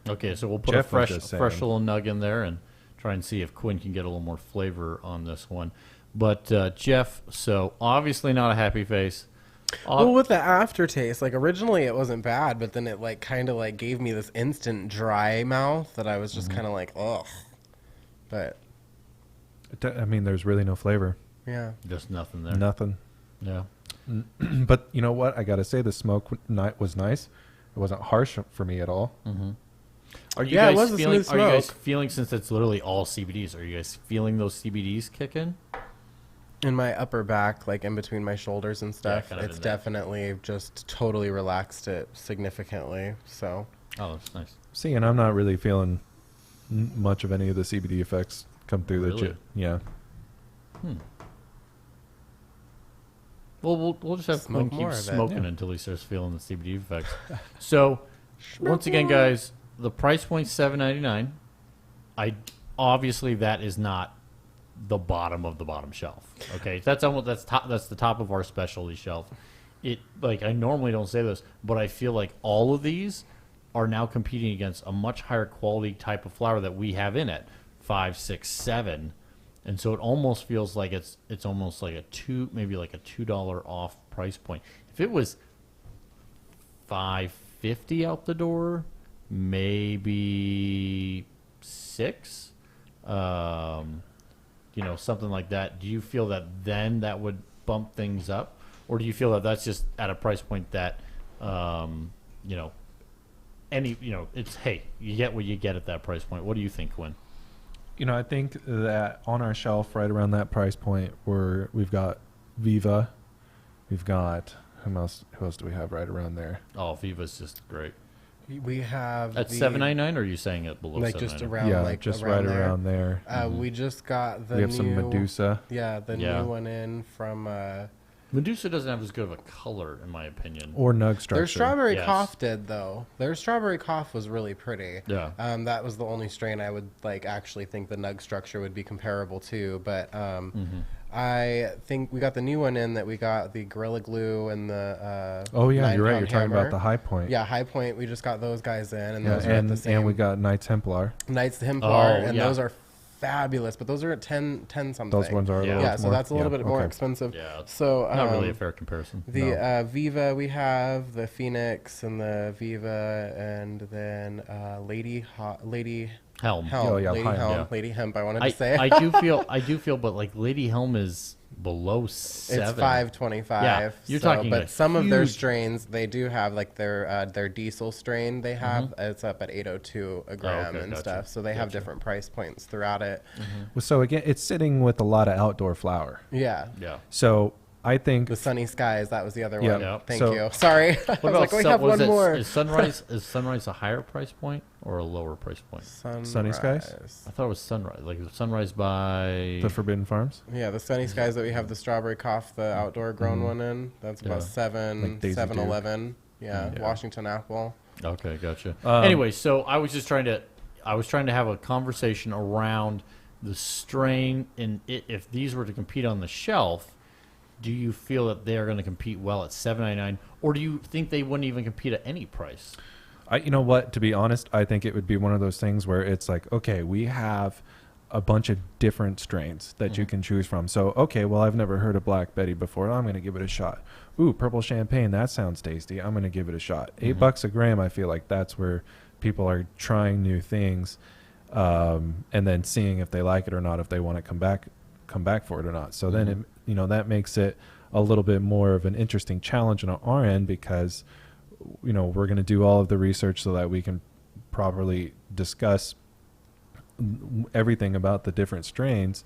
Okay, so we'll put Jeff was a just fresh saying. little nug in there and try and see if Quinn can get a little more flavor on this one. But Jeff, so obviously not a happy face. Well, with the aftertaste, like originally it wasn't bad, but then it like kind of like gave me this instant dry mouth that I was just kind of like, ugh. But I mean, there's really no flavor. yeah, Just nothing there. Nothing. Yeah. But you know what? I got to say, the smoke was nice. It wasn't harsh for me at all. Are you Yeah, it guys was a feeling? smooth Are you guys smoke. feeling, since it's literally all CBDs? Are you guys feeling those CBDs kick in? in my upper back, like in between my shoulders and stuff, kind of it's in there. definitely just totally relaxed it significantly. So Oh, that's nice. See, and I'm not really feeling much of any of the CBD effects come through. Really? Yeah. Well, we'll just have Smoke Quinn more keep of it, smoking yeah. until he starts feeling the CBD effects. So, once again, guys, the price point $7.99. Obviously that is not the bottom of the bottom shelf. Okay, that's the top of our specialty shelf. It like I normally don't say this, but I feel like all of these are now competing against a much higher quality type of flower that we have in it, 5, 6, 7. And so it almost feels like it's almost like maybe like a $2 off price point. If it was $5.50 out the door, maybe $6, something like that. Do you feel that then that would bump things up, or do you feel that that's just at a price point that, it's hey, you get what you get at that price point? What do you think, Quinn? I think that on our shelf, right around that price point, we've got Viva, we've got who else do we have right around there? Oh, Viva's just great. we have At $7.99, or are you saying it below like $7.99? just around Yeah, like just around right there. around there. We just got the We have new, some Medusa. Yeah, the Yeah. new one in from Medusa doesn't have as good of a color, in my opinion. Or Nug Structure. their strawberry Yes. cough did though. Their strawberry cough was really pretty. Yeah. That was the only strain I would like actually think the nug structure would be comparable to. But I think we got the new one in that we got the Gorilla Glue and the Oh yeah, 9 you're right. pound You're talking hammer. about the High Point. Yeah, High Point. We just got those guys in, and Yeah, those are at the same. and we got Knights Templar. Knights Templar, Oh, and yeah. those are fabulous. But those are at 10 something. Those ones are a Yeah. little Yeah, bit so more. that's a little bit more okay. expensive. Yeah. So Not really a fair comparison. the Viva we have, the Phoenix and the Viva, and then Lady Helm. Helm, Oh, yeah, Lady Helm, Helm, yeah. Lady Hemp. I wanted to say I do feel, but like Lady Helm is below 7. it's 525. Yeah, you're talking but a some of their huge- strains they do have like their diesel strain. They have it's up at 802 a gram okay, and gotcha. stuff. So they have Gotcha. different price points throughout it. Well, so again, it's sitting with a lot of outdoor flower. Yeah. Yeah. So I think The Sunny Skies, that was the other Yeah. one. Yeah. Thank So- you. Sorry. I was What about like, we have one more. Is Sunrise a higher price point or a lower price point? Sunny Skies? I thought it was Sunrise. Like Sunrise by the Forbidden Farms. Yeah, the Sunny Skies that we have the strawberry cough, the outdoor grown one in. That's about Yeah. 7, Like Daisy 711. Yeah, Washington apple. Okay, gotcha. Anyway, so I was trying to have a conversation around the strain, and if these were to compete on the shelf, do you feel that they are going to compete well at $7.99, or do you think they wouldn't even compete at any price? You know what? To be honest, I think it would be one of those things where it's like, okay, we have a bunch of different strains that you can choose from. So, okay, well, I've never heard of Black Betty before. I'm going to give it a shot. Ooh, purple champagne. That sounds tasty. I'm going to give it a shot. $8 a gram. I feel like that's where people are trying new things, and then seeing if they like it or not, if they want to come back for it or not. So then, that makes it a little bit more of an interesting challenge on our end, because, we're going to do all of the research so that we can properly discuss everything about the different strains,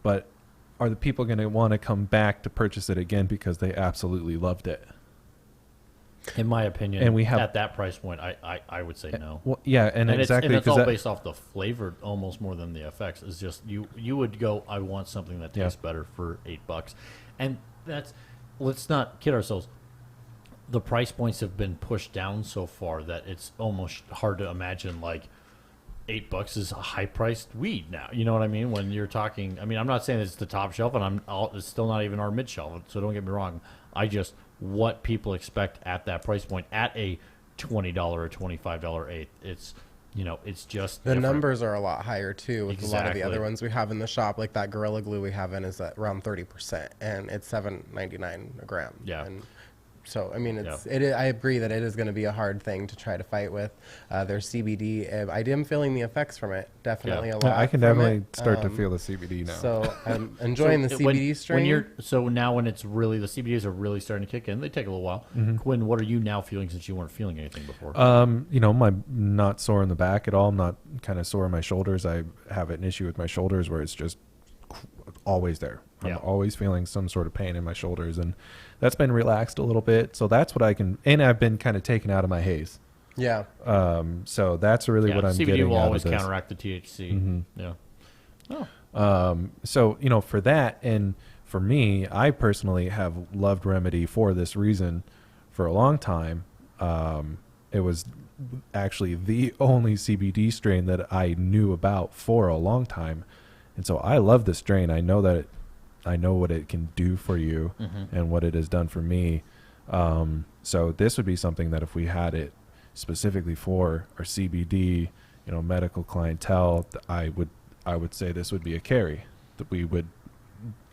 but are the people going to want to come back to purchase it again because they absolutely loved it? In my opinion, and we have, at that price point, I would say no. Well, yeah, and exactly, it's all based off the flavor almost more than the effects. It's just you would go, I want something that tastes better for $8, and let's not kid ourselves. The price points have been pushed down so far that it's almost hard to imagine like $8 is a high-priced weed now. You know what I mean? When you're talking, I mean, I'm not saying it's the top shelf, and it's still not even our mid shelf. So don't get me wrong. What people expect at that price point at a $20 or $25 eighth. It's just the different. numbers are a lot higher too. With Exactly. a lot of the other ones we have in the shop, like that Gorilla Glue we have in is at around 30%, and it's $7.99 a gram. Yeah. And so, I mean, I agree that it is going to be a hard thing to try to fight with. There's CBD. I am feeling the effects from it, definitely a lot. I can definitely start to feel the CBD now. So I'm enjoying the CBD strain. When it's really, the CBDs are really starting to kick in. They take a little while. Quinn, what are you now feeling since you weren't feeling anything before? I'm not sore in the back at all. I'm not kind of sore in my shoulders. I have an issue with my shoulders where it's just always there. I'm always feeling some sort of pain in my shoulders, and that's been relaxed a little bit. So that's what and I've been kind of taken out of my haze. Yeah. So that's really what I'm CBD getting will out always of this. counteract the THC. Yeah. Oh. So, for that, and for me, I personally have loved Remedy for this reason for a long time. It was actually the only CBD strain that I knew about for a long time. And so I love this strain. I know what it can do for you and what it has done for me. So this would be something that if we had it specifically for our CBD, medical clientele, I would say this would be a carry that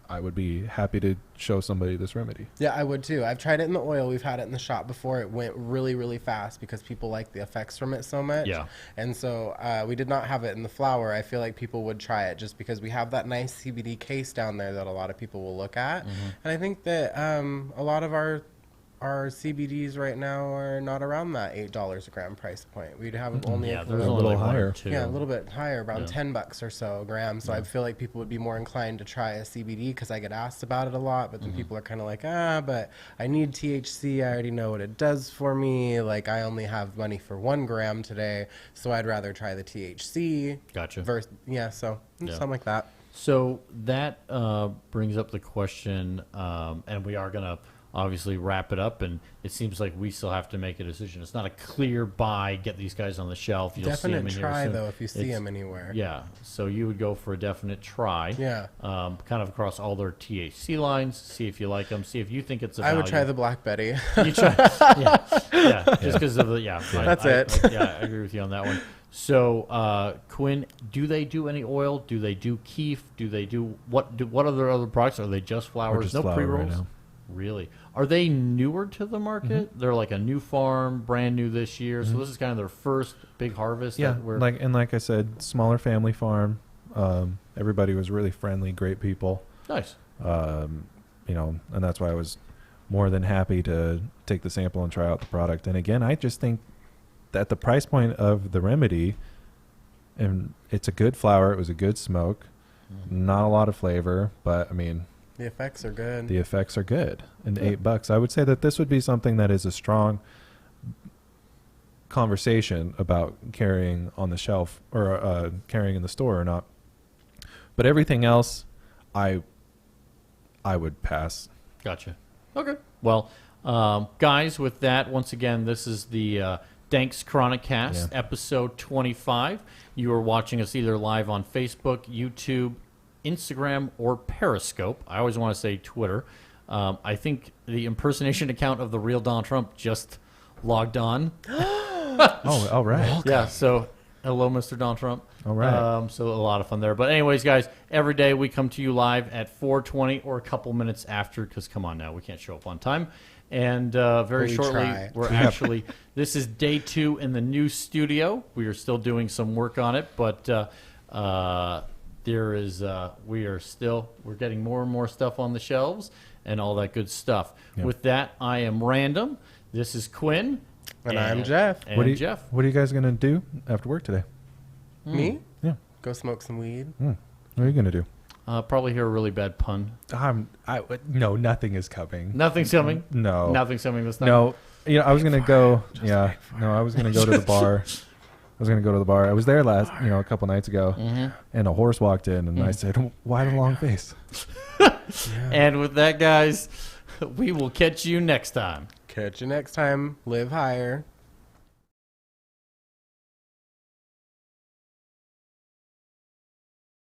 I would be happy to show somebody this remedy. Yeah, I would too. I've tried it in the oil. We've had it in the shop before. It went really, really fast because people like the effects from it so much. Yeah. And so we did not have it in the flower. I feel like people would try it just because we have that nice CBD case down there that a lot of people will look at. And I think that a lot of our CBDs right now are not around that $8 a gram price point. We'd have only Yeah, a there's a only little like one or higher. two. Yeah, a little bit higher, around $10 or so a gram. So I feel like people would be more inclined to try a CBD because I get asked about it a lot. But then people are kind of like, but I need THC. I already know what it does for me. Like, I only have money for 1 gram today, so I'd rather try the THC. Gotcha. Something like that. So that brings up the question, and we are going to obviously wrap it up, and it seems like we still have to make a decision. It's not a clear buy, get these guys on the shelf. You'll see them Definite in try, here soon. though, if you see them anywhere. Yeah, so you would go for a definite try. Yeah. Kind of across all their THC lines, see if you like them, see if you think it's a I would value. try the Black Betty. You try, just because of the, That's it. I agree with you on that one. So, Quinn, do they do any oil? Do they do keef? Do they do, what are their other products? Are they just flowers? Just no flower pre-rolls? right now. Really? Are they newer to the market? They're like a new farm, brand new this year. So this is kind of their first big harvest. Yeah, like I said, smaller family farm. Everybody was really friendly, great people. Nice. And that's why I was more than happy to take the sample and try out the product. And again, I just think that the price point of the remedy, and it's a good flower, it was a good smoke, not a lot of flavor, but I mean, The effects are good. the effects are good. And $8, I would say that this would be something that is a strong conversation about carrying on the shelf or carrying in the store or not. But everything else, I would pass. Gotcha. Okay. Well, Guys, with that, once again, this is the Dank's Chronicast, episode 25. You are watching us either live on Facebook, YouTube, Instagram, or Periscope. I always want to say Twitter. I think the impersonation account of the real Donald Trump just logged on. Oh, all right. Yeah, so hello, Mr. Donald Trump. All right. So a lot of fun there. But anyways, guys, every day we come to you live at 4:20 or a couple minutes after, because come on now, we can't show up on time. And very We shortly, try. we're actually, this is day 2 in the new studio. We are still doing some work on it, but there is, we're getting more and more stuff on the shelves and all that good stuff. Yep. With that, I am Random. This is Quinn. And I'm Jeff. And Jeff. What are you guys going to do after work today? Me? Yeah. Go smoke some weed. What are you going to do? Probably hear a really bad pun. No, nothing is coming. Nothing's coming. No. Nothing's coming this time. No. I was going to go. Yeah. No, I was going to go to the bar. I was there a couple nights ago, and a horse walked in, and I said, "Why the long face?" And with that, guys, we will catch you next time. Catch you next time. Live higher.